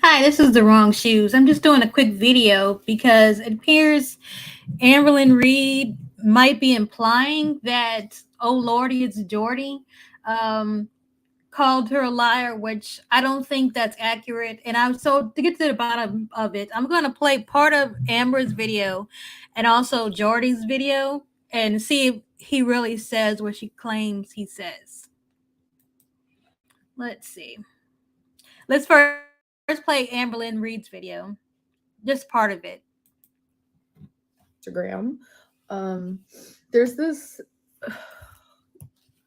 Hi, this is the wrong shoes. I'm just doing a quick video because it appears Amberlynn Reid might be implying that "Oh Lordy, it's Jordy" um, called her a liar, which I don't think that's accurate. And I'm so to get to the bottom of it, I'm going to play part of Amber's video and also Jordy's video and see if he really says what she claims he says. Let's see. Let's first play Amberlynn Reid's video, just part of it. Instagram. Um, there's this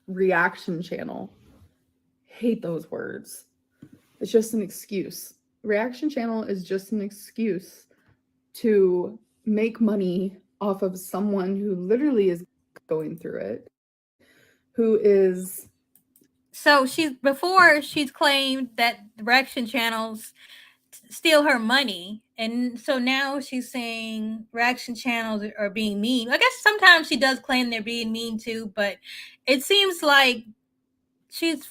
reaction channel. Hate those words. It's just an excuse. Reaction channel is just an excuse to make money off of someone who literally is going through it, who is So she's claimed that direction channels steal her money, and so now she's saying reaction channels are being mean. I guess sometimes she does claim they're being mean too, but it seems like she's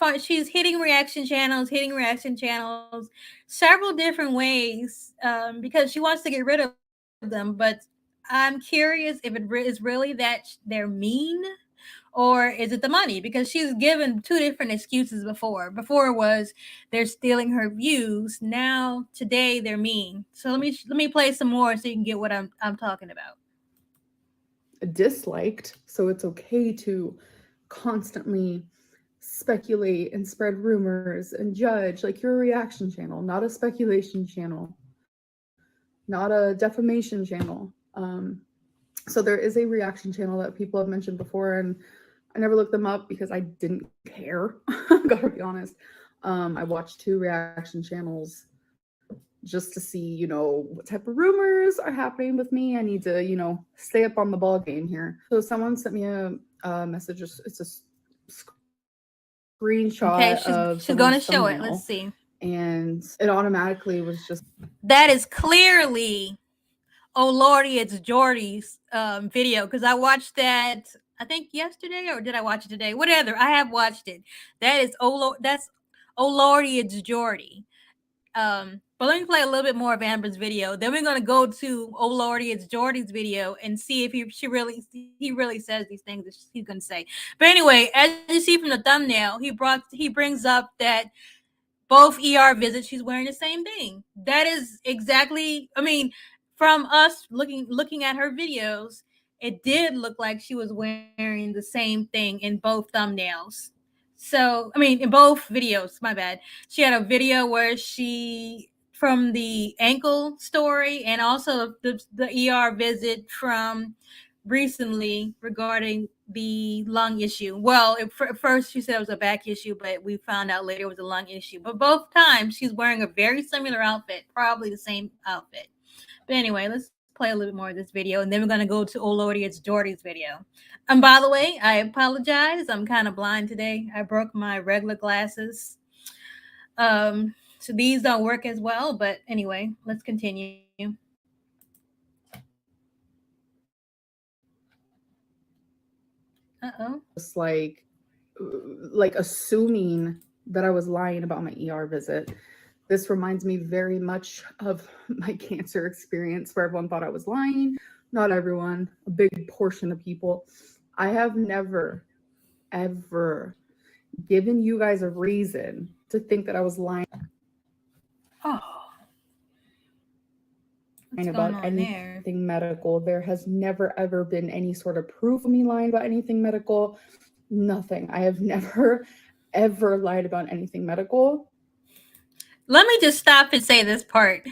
hitting reaction channels several different ways because she wants to get rid of them. But I'm curious if is really that they're mean or is it the money? Because she's given two different excuses before. Before was they're stealing her views. Now today they're mean. So let me play some more so you can get what I'm talking about. disliked. So it's okay to constantly speculate and spread rumors and judge. Like, you're a reaction channel, not a speculation channel, not a defamation channel. So there is a reaction channel that people have mentioned before, and I never looked them up because I didn't care. Gotta be honest. I watched two reaction channels just to see, what type of rumors are happening with me. I need to, stay up on the ball game here. So someone sent me a message. It's a Okay, screenshot of she's gonna someone's show it. Let's thumbnail, see. and it automatically was just That is clearly "Oh Lordy, it's Jordy's" video because I watched that. I think yesterday, or did I watch it today? Whatever. I have watched it. That is that's "Oh Lordy, it's Jordy." But let me play a little bit more of Amber's video. Then we're gonna go to "Oh Lordy, it's Jordy's" video and see if he really says these things that he's gonna say. But anyway, as you see from the thumbnail, he brings up that both ER visits she's wearing the same thing. That is exactly. I mean, from us looking at her videos, it did look like she was wearing the same thing in both thumbnails. So, I mean, in both videos, my bad. She had a video where she from the ankle story and also the ER visit from recently regarding the lung issue. Well, at first she said it was a back issue, but we found out later it was a lung issue. But both times she's wearing a very similar outfit, probably the same outfit. But anyway, let's play a little bit more of this video, and then we're gonna go to "Oh Lordy, it's Jordy's" video. And by the way, I apologize. I'm kind of blind today. I broke my regular glasses. So these don't work as well. But anyway, let's continue. Uh oh. just like assuming that I was lying about my ER visit. This reminds me very much of my cancer experience where everyone thought I was lying. Not everyone, a big portion of people. I have never, ever given you guys a reason to think that I was lying Oh, what's about going on anything there? medical. There has never, ever been any sort of proof of me lying about anything medical. Nothing. I have never, ever lied about anything medical. Let me just stop and say this part.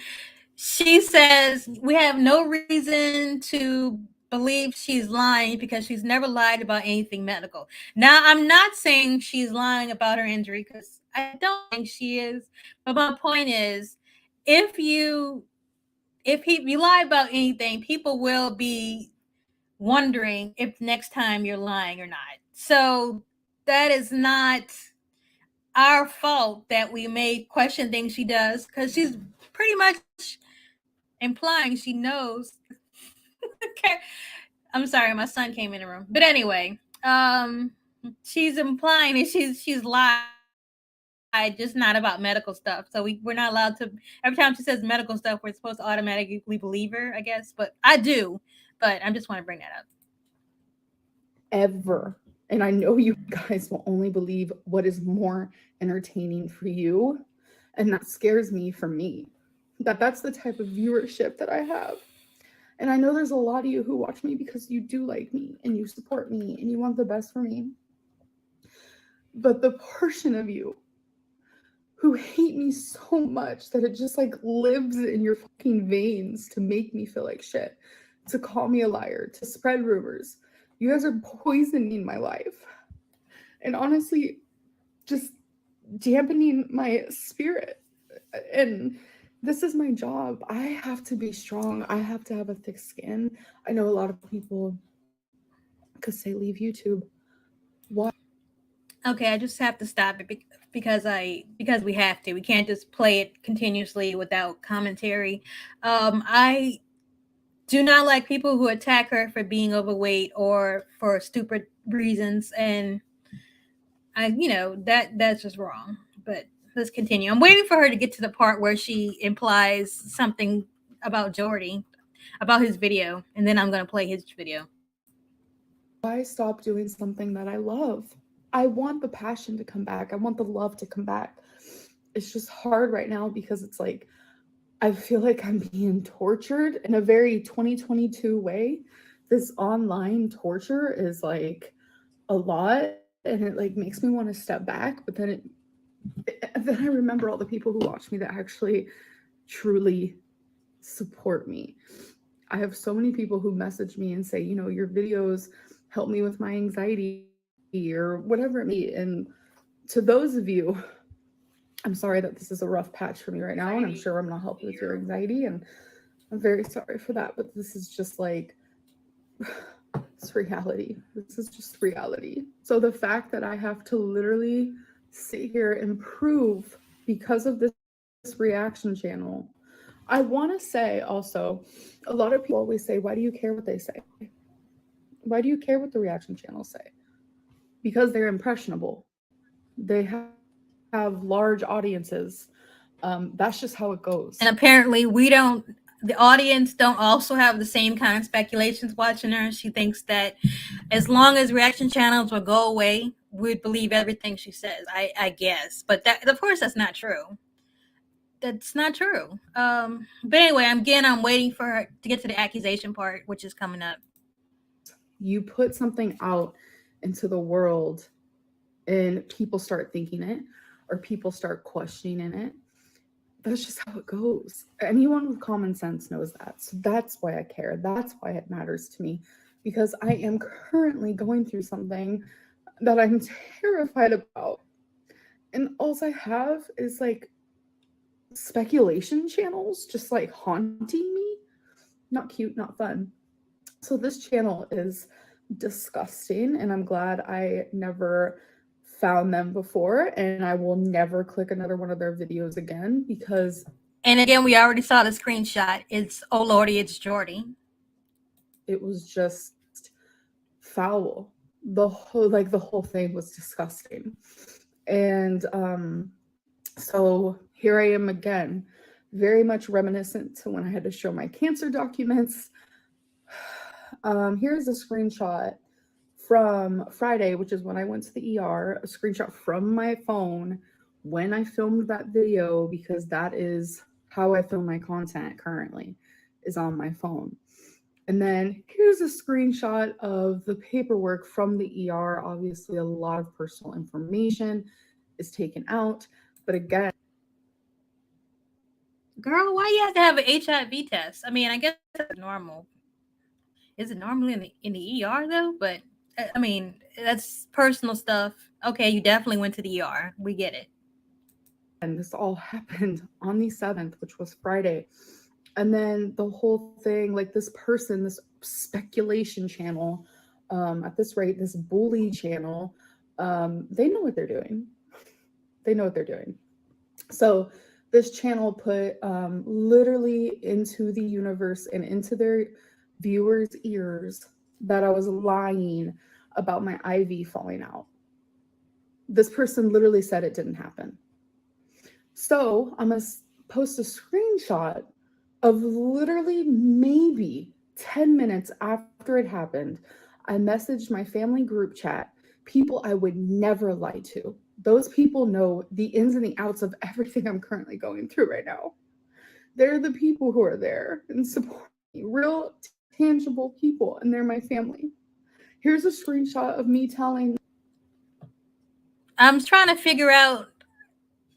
She says we have no reason to believe she's lying because she's never lied about anything medical. Now, I'm not saying she's lying about her injury because I don't think she is. But my point is, if you you lie about anything, people will be wondering if next time you're lying or not. So that is not our fault that we may question things she does because she's pretty much implying she knows. Okay. I'm sorry, my son came in the room. But anyway, she's implying that she's lied just not about medical stuff. So we're not allowed to. Every time she says medical stuff, we're supposed to automatically believe her, I guess. But I do. But I just want to bring that up. Ever. And I know you guys will only believe what is more entertaining for you. And that scares me for me. That's the type of viewership that I have. And I know there's a lot of you who watch me because you do like me and you support me and you want the best for me. But the portion of you who hate me so much that it just like lives in your fucking veins to make me feel like shit, to call me a liar, to spread rumors. You guys are poisoning my life. And honestly, just dampening my spirit. And this is my job. I have to be strong. I have to have a thick skin. I know a lot of people could say leave YouTube. Why? Okay, I just have to stop it because we have to. We can't just play it continuously without commentary. I do not like people who attack her for being overweight or for stupid reasons, and that's just wrong. But let's continue. I'm waiting for her to get to the part where she implies something about Jordy, about his video, and then I'm gonna play his video. Why stop doing something that I love? I want the passion to come back. I want the love to come back. It's just hard right now because it's like I feel like I'm being tortured in a very 2022 way. This online torture is like a lot, and it like makes me want to step back, but then I remember all the people who watch me that actually truly support me. I have so many people who message me and say, your videos help me with my anxiety or whatever it may be. And to those of you, I'm sorry that this is a rough patch for me right now, and I'm sure I'm not helping with your anxiety, and I'm very sorry for that, but this is just like, it's reality. This is just reality. So the fact that I have to literally sit here and prove because of this reaction channel. I want to say also, a lot of people always say, why do you care what they say? Why do you care what the reaction channels say? Because they're impressionable. They have large audiences. That's just how it goes. And apparently the audience don't also have the same kind of speculations watching her. She thinks that as long as reaction channels will go away, we'd believe everything she says, I guess. But that, of course, that's not true. That's not true. But anyway, I'm waiting for her to get to the accusation part, which is coming up. You put something out into the world and people start thinking it, or people start questioning it. That's just how it goes. Anyone with common sense knows that. So that's why I care. That's why it matters to me, because I am currently going through something that I'm terrified about. And all I have is like speculation channels just like haunting me. Not cute, not fun. So this channel is disgusting, and I'm glad I never found them before, and I will never click another one of their videos again because. And again, we already saw the screenshot. It's oh lordy, it's Jordy. It was just foul. The whole thing was disgusting, and so here I am again, very much reminiscent to when I had to show my cancer documents. Here's a screenshot from Friday, which is when I went to the ER, a screenshot from my phone when I filmed that video, because that is how I film my content currently, is on my phone. And then here's a screenshot of the paperwork from the ER. Obviously, a lot of personal information is taken out, but again, girl, why you have to have an HIV test? I mean, I guess that's normal. Is it normally in the ER though? But I mean, that's personal stuff. Okay, you definitely went to the ER. We get it. and this all happened on the 7th, which was Friday. And then the whole thing, like this person, this speculation channel, at this rate, this bully channel, they know what they're doing. They know what they're doing. So this channel put literally into the universe and into their viewers' ears that I was lying about my IV falling out. This person literally said it didn't happen. So I'm going to post a screenshot of literally maybe 10 minutes after it happened. I messaged my family group chat, people I would never lie to. Those people know the ins and the outs of everything I'm currently going through right now. They're the people who are there and support me, real tangible people, and they're my family. Here's a screenshot of me telling. I'm trying to figure out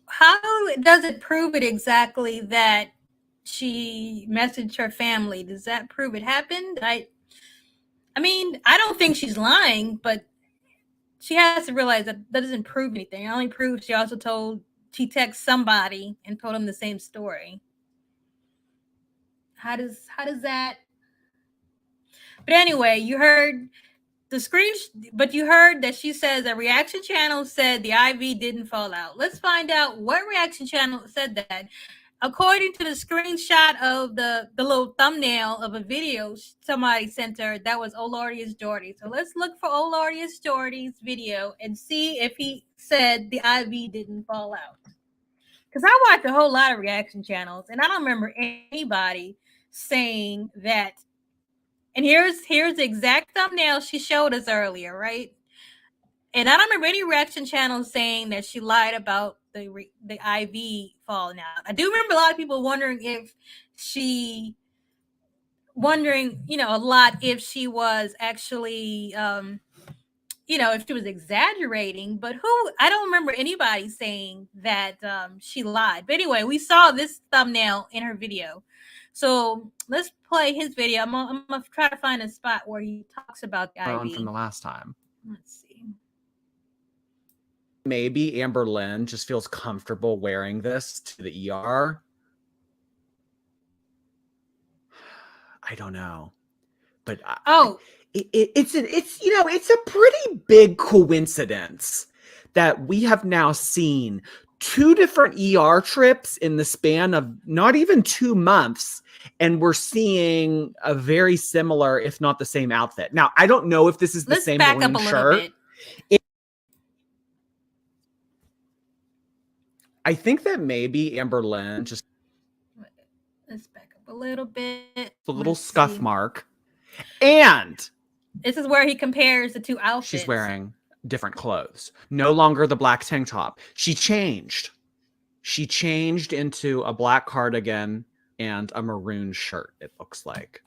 how does it prove it exactly that she messaged her family. Does that prove it happened? I mean, I don't think she's lying, but she has to realize that doesn't prove anything. It only proves she also she texted somebody and told them the same story. How does that? But anyway, you heard the screen, but you heard that she says a reaction channel said the IV didn't fall out. Let's find out what reaction channel said that. According to the screenshot of the little thumbnail of a video somebody sent her, that was Olordius Jordy. So let's look for Olordius Jordy's video and see if he said the IV didn't fall out. Because I watch a whole lot of reaction channels, and I don't remember anybody saying that. And here's the exact thumbnail she showed us earlier, right? And I don't remember any reaction channels saying that she lied about the IV falling out. I do remember a lot of people wondering, a lot if she was actually, if she was exaggerating. But I don't remember anybody saying that she lied. But anyway, we saw this thumbnail in her video. So let's play his video. I'm gonna try to find a spot where he talks about the IV from the last time. Let's see. Maybe Amberlynn just feels comfortable wearing this to the ER. I don't know, but it's a pretty big coincidence that we have now seen 2 different ER trips in the span of not even 2 months, and we're seeing a very similar, if not the same outfit. Now, I don't know if this is the same maroon shirt. I think that maybe Amberlynn just... Let's back up a little bit. A little scuff mark. And this is where he compares the 2 outfits. She's wearing different clothes. No longer the black tank top. She changed. She changed into a black cardigan and a maroon shirt, it looks like.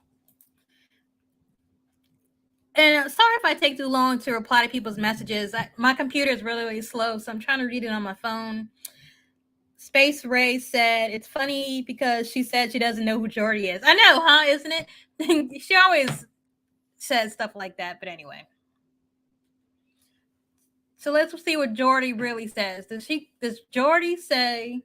And sorry if I take too long to reply to people's messages. My computer is really, really slow, so I'm trying to read it on my phone. Space Ray said, it's funny because she said she doesn't know who Jordy is. I know, huh? Isn't it? She always says stuff like that. But anyway. So let's see what Jordy really says. Does Jordy say...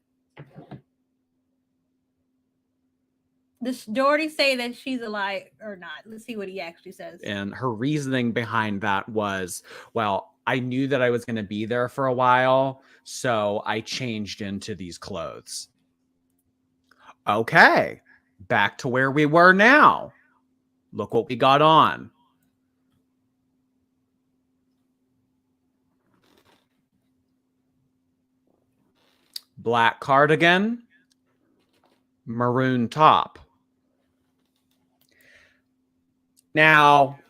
Does Jordy say that she's a lie or not? Let's see what he actually says. And her reasoning behind that was, well, I knew that I was going to be there for a while, so I changed into these clothes. Okay, back to where we were now. Look what we got on. Black cardigan, maroon top. Now,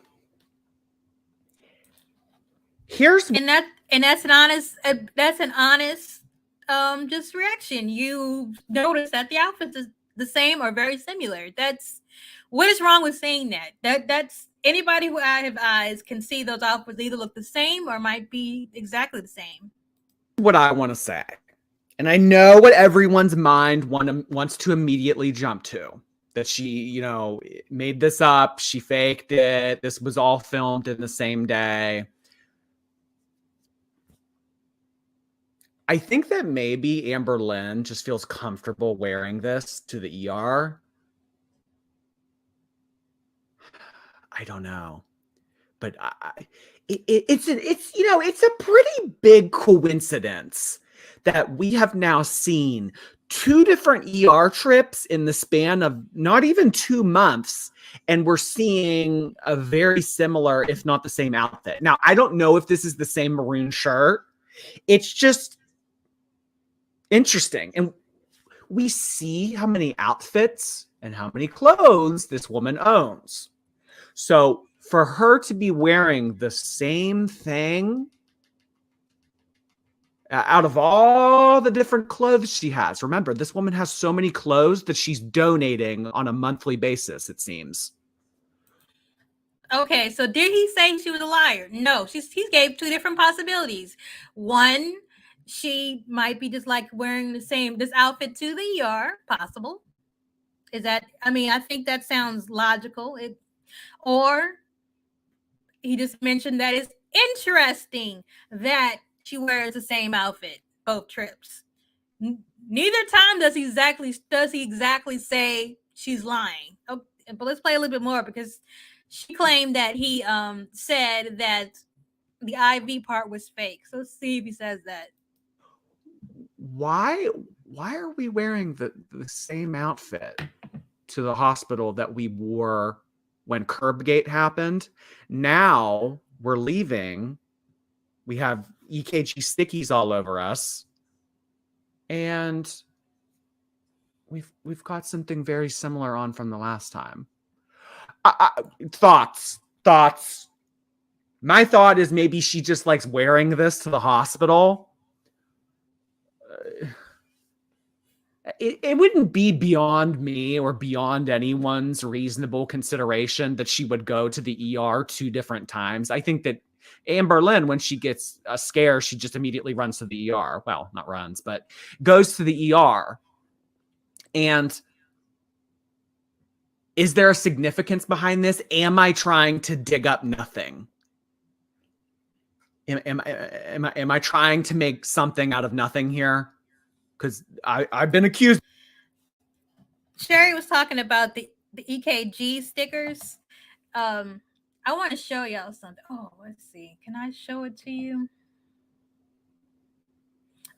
here's that's an honest just reaction. You notice that the outfits is the same or very similar. That's what is wrong with saying that. That's anybody who have eyes can see those outfits either look the same or might be exactly the same. What I want to say, and I know what everyone's mind wants to immediately jump to. That she, made this up. She faked it. This was all filmed in the same day. I think that maybe Amberlynn just feels comfortable wearing this to the ER. I don't know, but it's a pretty big coincidence that we have now seen 2 different ER trips in the span of not even 2 months, and we're seeing a very similar, if not the same outfit. Now, I don't know if this is the same maroon shirt. It's Interesting. And we see how many outfits and how many clothes this woman owns. So for her to be wearing the same thing out of all the different clothes she has, remember, this woman has so many clothes that she's donating on a monthly basis, it seems. Okay, so did he say she was a liar? No, he gave two different possibilities. One, she might be just like wearing this outfit to the ER. Possible. Is that? I mean, I think that sounds logical. Or he just mentioned that it's interesting that she wears the same outfit both trips. Neither time does he exactly say she's lying. Oh, but let's play a little bit more because she claimed that he said that the IV part was fake. So let's see if he says that. Why are we wearing the same outfit to the hospital that we wore when Curbgate happened? Now we're leaving. We have EKG stickies all over us. And we've got something very similar on from the last time. Thoughts. My thought is maybe she just likes wearing this to the hospital. It wouldn't be beyond me or beyond anyone's reasonable consideration that she would go to the ER 2 different times. I think that Amberlynn, when she gets a scare, she just immediately runs to the ER. Well, not runs, but goes to the ER. And is there a significance behind this? Am I trying to dig up nothing? Am I trying to make something out of nothing here? Because I've been accused. Sherry was talking about the EKG stickers. I want to show y'all something. Oh, let's see. Can I show it to you?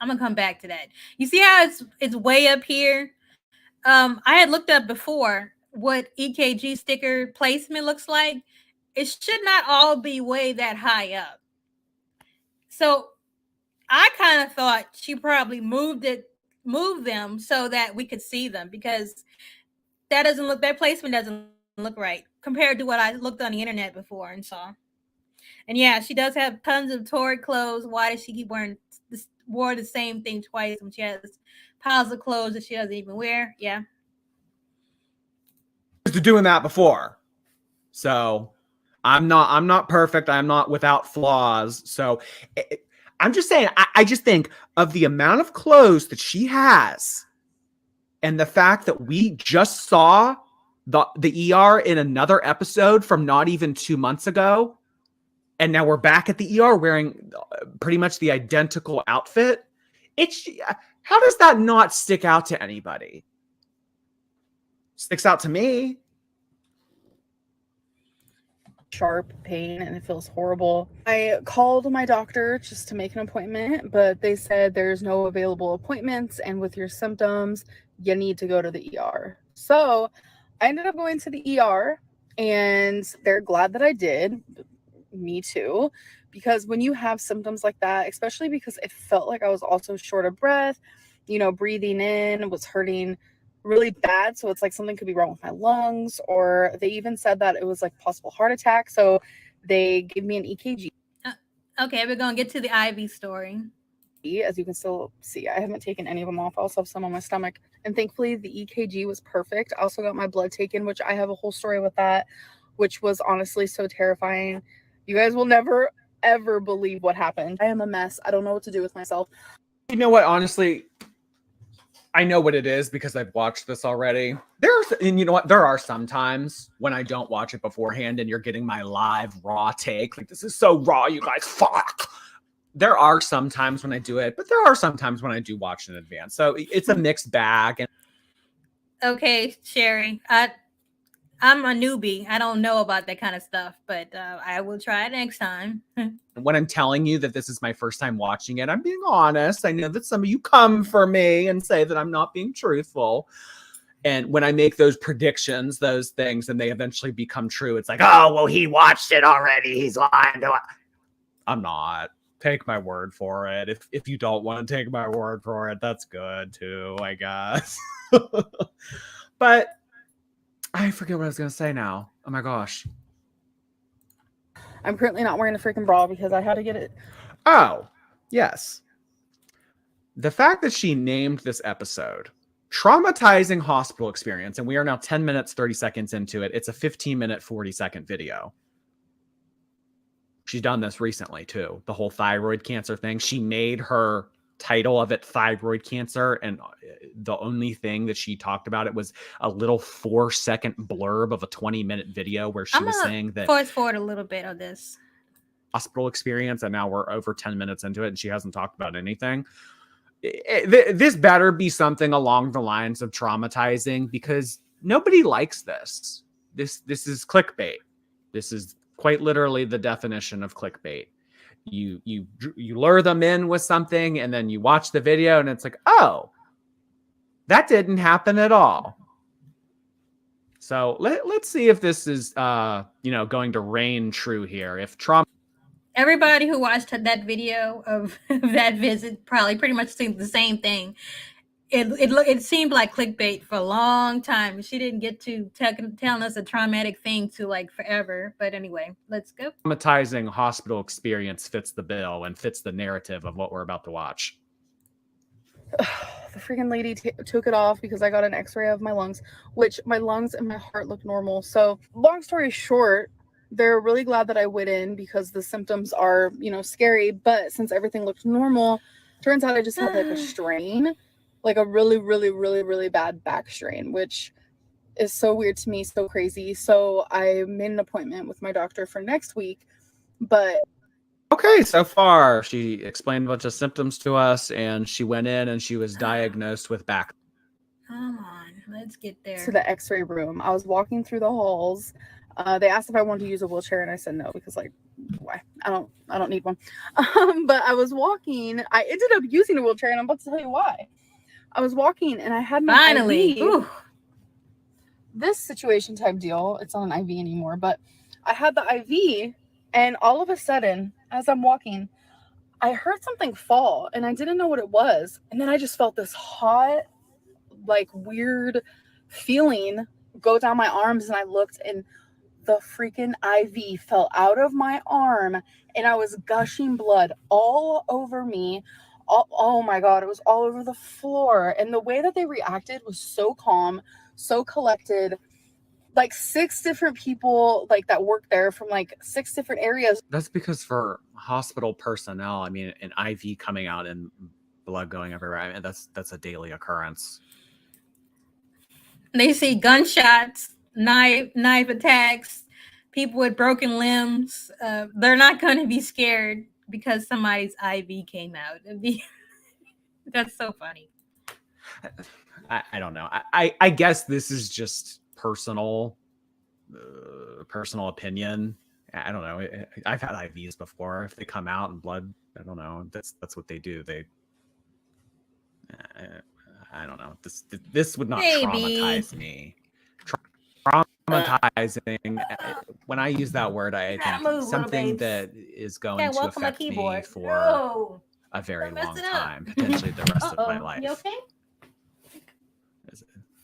I'm gonna come back to that. You see how it's way up here? I had looked up before what EKG sticker placement looks like. It should not all be way that high up. So I kind of thought she probably moved them so that we could see them, because that placement doesn't look right compared to what I looked on the internet before and saw. And yeah, she does have tons of torrid clothes. Why does she keep wore the same thing twice when she has piles of clothes that she doesn't even wear? Yeah. Doing that before. So I'm not perfect. I'm not without flaws. So I'm just saying, I just think of the amount of clothes that she has and the fact that we just saw the ER in another episode from not even 2 months ago. And now we're back at the ER wearing pretty much the identical outfit. How does that not stick out to anybody? Sticks out to me. Sharp pain and it feels horrible. I called my doctor just to make an appointment, but they said there's no available appointments, and with your symptoms, you need to go to the ER. So I ended up going to the ER, and they're glad that I did. Me too, because when you have symptoms like that, especially because it felt like I was also short of breath, breathing in was hurting really bad. So it's like something could be wrong with my lungs, or they even said that it was like possible heart attack. So they gave me an EKG. Okay, we're going to get to the IV story. As you can still see, I haven't taken any of them off. I also have some on my stomach. And thankfully, the EKG was perfect. I also got my blood taken, which I have a whole story with that, which was honestly so terrifying. You guys will never, ever believe what happened. I am a mess. I don't know what to do with myself. You know what? Honestly, I know what it is because I've watched this already. And you know what? There are some times when I don't watch it beforehand and you're getting my live raw take. Like, this is so raw, you guys. Fuck. There are some times when I do it, but there are some times when I do watch in advance. So it's a mixed bag. Okay, Sherry. I'm a newbie. I don't know about that kind of stuff, but I will try it next time. When I'm telling you that this is my first time watching it, I'm being honest. I know that some of you come for me and say that I'm not being truthful. And when I make those predictions, those things, and they eventually become true, it's like, oh, well, he watched it already. He's lying to us. I'm not. take my word for it. If you don't want to take my word for it, that's good too, I guess. But I forget what I was gonna say now. Oh my gosh. I'm currently not wearing a freaking bra because I had to get it. Oh, yes. The fact that she named this episode Traumatizing Hospital Experience, and we are now 10 minutes, 30 seconds into it. It's a 15-minute, 40-second video. She's done this recently, too. The whole thyroid cancer thing. She made her title of it thyroid cancer, and the only thing that she talked about it was a little 4-second blurb of a 20-minute video where she was saying that fast forward a little bit on this hospital experience, and now we're over 10 minutes into it and she hasn't talked about anything. This better be something along the lines of traumatizing, because nobody likes this. This is clickbait. This is quite literally the definition of clickbait. You lure them in with something, and then you watch the video and it's like, oh, that didn't happen at all. So let's see if this is going to reign true here. If trauma, everybody who watched that video of that visit probably pretty much seen the same thing. It seemed like clickbait for a long time. She didn't get to telling us a traumatic thing to like forever. But anyway, let's go. Traumatizing hospital experience fits the bill and fits the narrative of what we're about to watch. The freaking lady took it off because I got an x-ray of my lungs, which my lungs and my heart look normal. So long story short, they're really glad that I went in because the symptoms are, scary. But since everything looked normal, turns out I just had like a strain, like a really, really, really, really bad back strain, which is so weird to me, so crazy. So I made an appointment with my doctor for next week. But okay, so far she explained a bunch of symptoms to us, and she went in and she was diagnosed with back. Come on, let's get there. To the x-ray room. I was walking through the halls. They asked if I wanted to use a wheelchair, and I said no because, like, why? I don't need one. But I was walking. I ended up using a wheelchair, and I'm about to tell you why. I was walking, and I had my finally IV. This situation type deal. It's not an IV anymore, but I had the IV, and all of a sudden, as I'm walking, I heard something fall, and I didn't know what it was, and then I just felt this hot, like, weird feeling go down my arms, and I looked, and the freaking IV fell out of my arm, and I was gushing blood all over me. Oh my God, it was all over the floor. And the way that they reacted was so calm, so collected. Like 6 different people like that worked there from like 6 different areas. That's because for hospital personnel, I mean, an IV coming out and blood going everywhere, I mean, that's a daily occurrence. They see gunshots, knife attacks, people with broken limbs. They're not going to be scared because somebody's IV came out. That's so funny. I don't know. I guess this is just personal opinion. I don't know. I've had IVs before. If they come out in blood, I don't know. That's what they do. I don't know. This would not traumatize me. Traumatizing. When I use that word, I think something that is going to affect me for a very long time, potentially the rest of my life. You okay?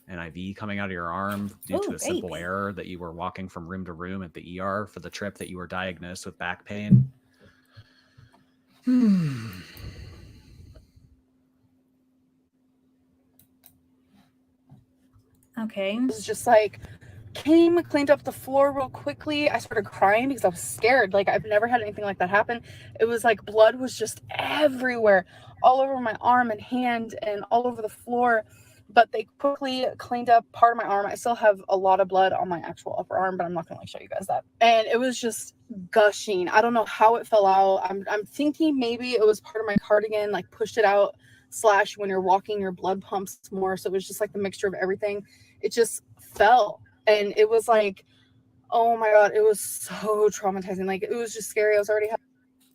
An IV coming out of your arm due to a simple error that you were walking from room to room at the ER for the trip that you were diagnosed with back pain. Okay. It was just like cleaned up the floor real quickly. I started crying because I was scared. Like I've never had anything like that happen. It was like blood was just everywhere, all over my arm and hand and all over the floor. But they quickly cleaned up part of my arm. I still have a lot of blood on my actual upper arm, but I'm not gonna show you guys that. And it was just gushing. I don't know how it fell out. I'm thinking maybe it was part of my cardigan, like pushed it out. / when you're walking, your blood pumps more. So it was just like the mixture of everything. It just fell. And it was like, oh my God, it was so traumatizing. Like it was just scary. I was already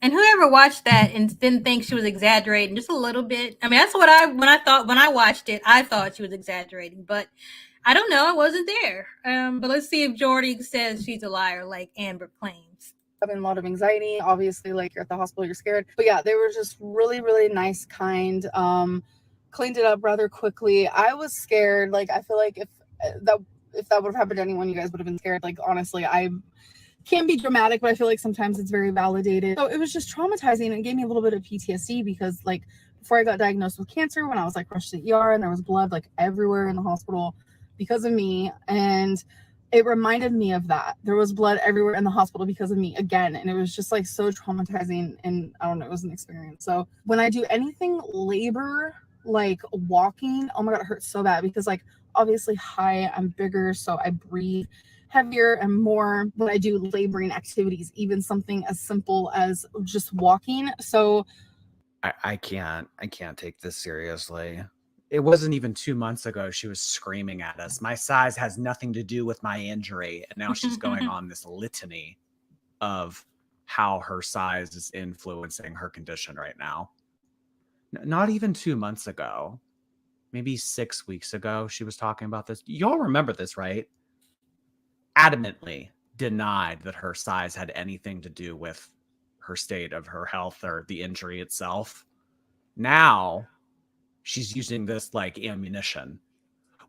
and whoever watched that and didn't think she was exaggerating just a little bit. I mean, that's what when I watched it, I thought she was exaggerating, but I don't know. I wasn't there. But let's see if Jordy says she's a liar like Amber claims. having a lot of anxiety. Obviously, like, you're at the hospital, you're scared. But yeah, they were just really, really nice, kind. Cleaned it up rather quickly. I was scared. Like, I feel like if that would have happened to anyone, you guys would have been scared. Like, honestly, I can be dramatic, but I feel like sometimes it's very validated. So it was just traumatizing, and it gave me a little bit of PTSD because, like, before I got diagnosed with cancer, when I was like rushed to the ER and there was blood like everywhere in the hospital because of me, and it reminded me of that. There was blood everywhere in the hospital because of me again, and it was just like so traumatizing, and I don't know, it was an experience. So when I do anything labor, like walking, oh my god, it hurts so bad because, like, obviously, I'm bigger, so I breathe heavier and more when I do laboring activities, even something as simple as just walking. So I can't take this seriously. It wasn't even 2 months ago she was screaming at us, my size has nothing to do with my injury, and now she's going on this litany of how her size is influencing her condition right now. Not even 2 months ago, maybe 6 weeks ago, she was talking about this. Y'all remember this, right? Adamantly denied that her size had anything to do with her state of her health or the injury itself. Now she's using this like ammunition.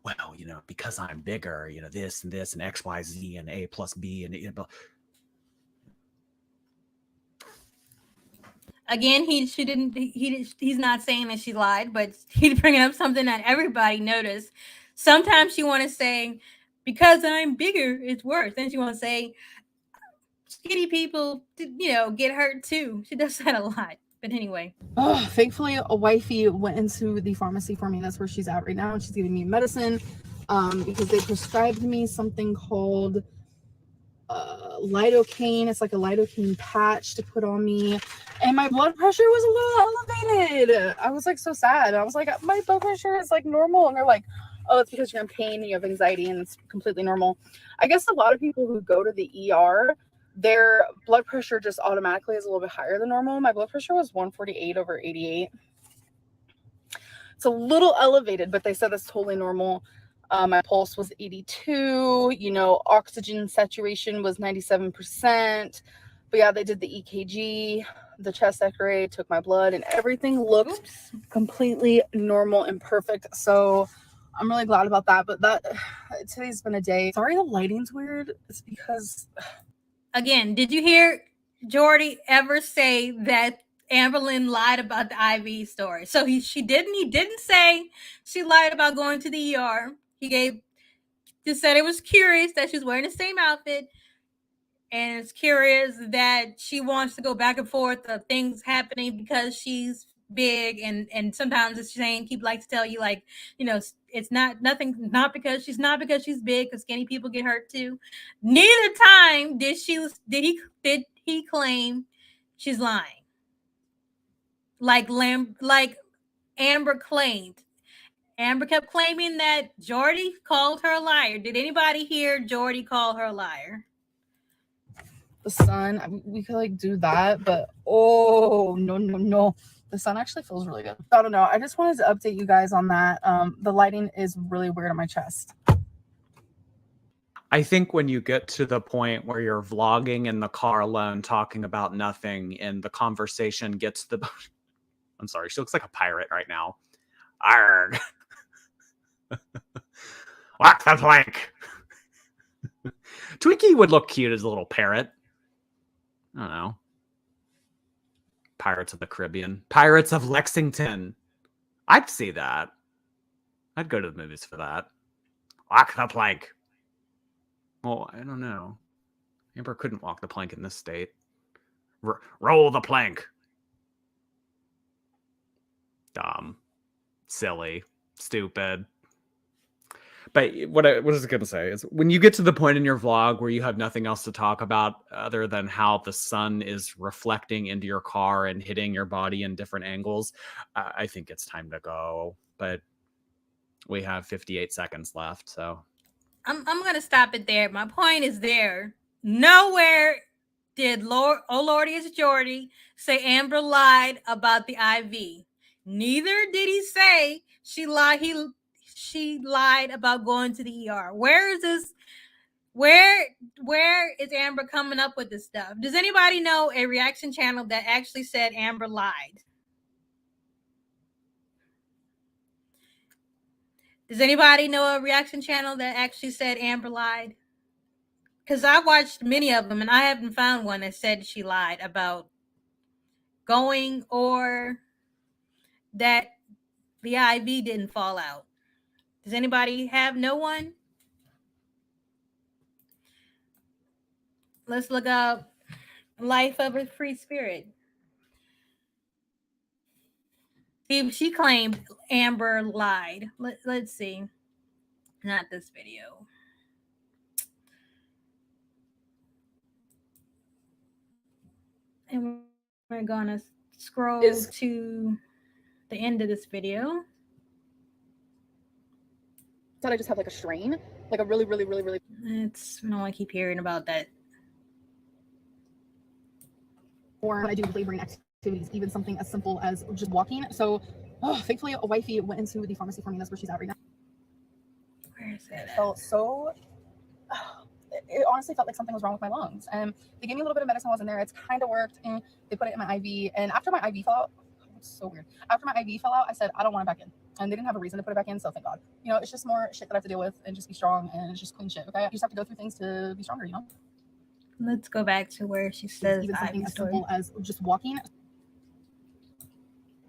Well, because I'm bigger, this and this and XYZ and A plus B and Again, he's not saying that she lied, but he's bringing up something that everybody noticed. Sometimes she want to say, because I'm bigger, it's worse. Then she want to say, skinny people, get hurt too. She does that a lot. But anyway. Thankfully, a wifey went into the pharmacy for me. That's where she's at right now, and she's giving me medicine because they prescribed me something called lidocaine. It's like a lidocaine patch to put on me, and my blood pressure was a little elevated. I was like so sad. I was like, my blood pressure is like normal, and they're like, oh, it's because you're in pain and you have anxiety, and it's completely normal. I guess a lot of people who go to the ER, their blood pressure just automatically is a little bit higher than normal. My blood pressure was 148/88. It's a little elevated, but they said that's totally normal. My pulse was 82, oxygen saturation was 97%. But yeah, they did the EKG, the chest x-ray, took my blood, and everything looked completely normal and perfect. So I'm really glad about that. But today's been a day. Sorry the lighting's weird. It's because... Again, did you hear Jordy ever say that Amberlynn lied about the IV story? So he didn't say she lied about going to the ER. He just said it was curious that she's wearing the same outfit, and it's curious that she wants to go back and forth of things happening because she's big, and sometimes it's saying he likes to tell you, like, it's not because she's big, because skinny people get hurt too. Neither time did he claim she's lying like Amber claimed. Amber kept claiming that Jordy called her a liar. Did anybody hear Jordy call her a liar? The sun, we could like do that, but no, the sun actually feels really good. I don't know, I just wanted to update you guys on that. The lighting is really weird on my chest. I think when you get to the point where you're vlogging in the car alone talking about nothing and the conversation gets the I'm sorry, she looks like a pirate right now. Arrgh. Walk the plank. Twinkie would look cute as a little parrot. I don't know. Pirates of the Caribbean. Pirates of Lexington. I'd see that. I'd go to the movies for that. Walk the plank. Well, I don't know. Amber couldn't walk the plank in this state. Roll the plank. Dumb. Silly. Stupid. But what I was going to say is, when you get to the point in your vlog where you have nothing else to talk about other than how the sun is reflecting into your car and hitting your body in different angles, I think it's time to go. But we have 58 seconds left, so I'm going to stop it there. My point is there. Nowhere did Lordy is Jordy say Amber lied about the IV. Neither did he say she lied about going to the ER. Where is Where is Amber coming up with this stuff? Does anybody know a reaction channel that actually said Amber lied? Does anybody know a reaction channel that actually said Amber lied? Because I watched many of them and I haven't found one that said she lied about going or that the IV didn't fall out. Does anybody have no one? Let's look up Life of a Free Spirit. See, she claimed Amber lied. Let's see. Not this video. And we're gonna scroll to the end of this video. Thought I just have like a strain, like a really. No, I keep hearing about that. Or when I do laboring activities, even something as simple as just walking. So, thankfully, a wifey went into the pharmacy for me. That's where she's at right now. Where is it? It felt so. It honestly felt like something was wrong with my lungs, and they gave me a little bit of medicine. Was in there. It's kind of worked, and they put it in my IV. And after my IV fell out, it's so weird. After my IV fell out, I said I don't want it back in, and they didn't have a reason to put it back in. So thank God. You know, it's just more shit that I have to deal with, and just be strong, and it's just clean shit. Okay, you just have to go through things to be stronger. You know. Let's go back to where she says even something IV as story. simple as just walking.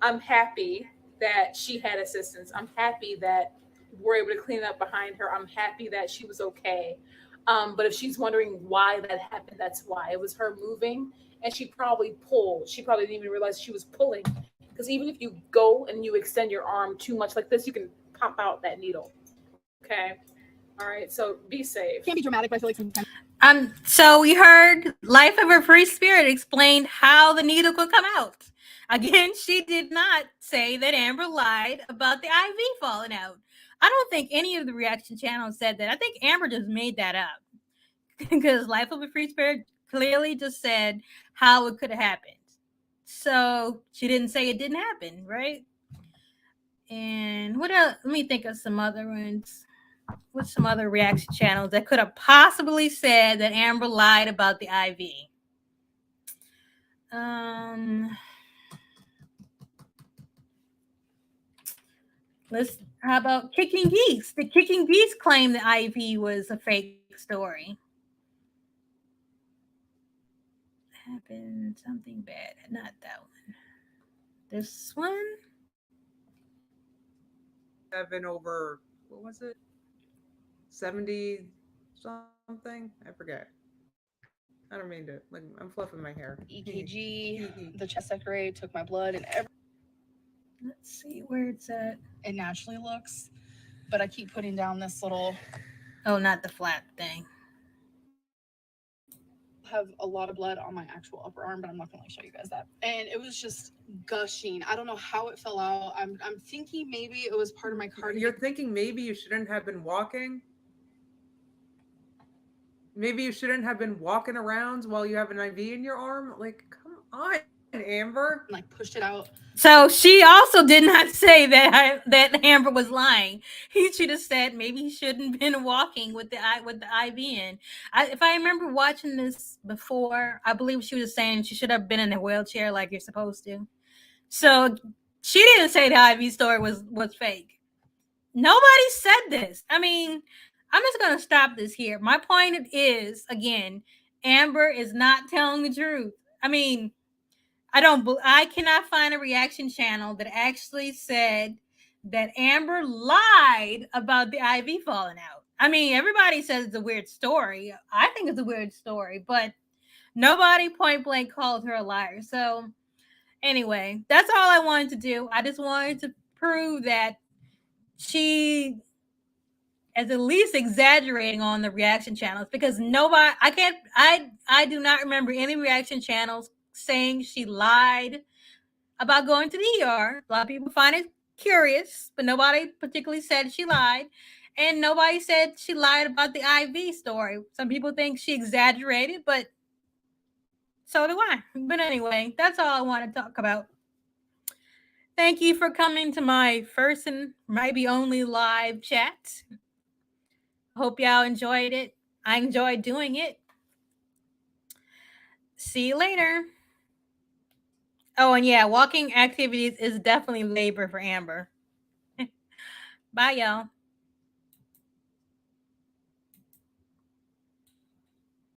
I'm happy that she had assistance. I'm happy that we're able to clean up behind her. I'm happy that she was okay. But if she's wondering why that happened, that's why. It was her moving, and she probably pulled. She probably didn't even realize she was pulling. Because even if you go and you extend your arm too much like this, you can pop out that needle. Okay? All right, so be safe. Can't be dramatic, but I feel like sometimes. So we heard Life of a Free Spirit explained how the needle could come out. Again, she did not say that Amber lied about the IV falling out. I don't think any of the reaction channels said that. I think Amber just made that up. Because Life of a Free Spirit clearly just said how it could have happened. So she didn't say it didn't happen, right? And what else? Let me think of some other ones. What's some other reaction channels that could have possibly said that Amber lied about the IV? How about Kicking Geese? The Kicking Geese claim the IV was a fake story. Happened something bad. Not that one. This one? 7 over, what was it? 70 something? I forget. I don't mean to, like, I'm fluffing my hair. EKG, the chest X-ray took my blood and everything. Let's see where it's at. It naturally looks, but I keep putting down this little. Oh, not the flat thing. Have a lot of blood on my actual upper arm, but I'm not gonna show you guys that. And it was just gushing. I don't know how it fell out. I'm thinking maybe it was part of my cardiac. You're thinking maybe you shouldn't have been walking? Maybe you shouldn't have been walking around while you have an IV in your arm? Like, come on, Amber. Like pushed it out. So she also did not say that Amber was lying. He should have said maybe he shouldn't have been walking with the IV in. If I remember watching this before, I believe she was saying she should have been in a wheelchair like you're supposed to. So she didn't say the IV story was fake. Nobody said this. I mean, I'm just going to stop this here. My point is, again, Amber is not telling the truth. I mean, I cannot find a reaction channel that actually said that Amber lied about the IV falling out. I mean, everybody says it's a weird story. I think it's a weird story, but nobody point blank called her a liar. So anyway, that's all I wanted to do. I just wanted to prove that she is at least exaggerating on the reaction channels, because I do not remember any reaction channels saying she lied about going to the ER. A lot of people find it curious, but nobody particularly said she lied. And nobody said she lied about the IV story. Some people think she exaggerated, but so do I. But anyway, that's all I want to talk about. Thank you for coming to my first and maybe only live chat. Hope y'all enjoyed it. I enjoyed doing it. See you later. Oh, and yeah, walking activities is definitely labor for Amber. Bye, y'all.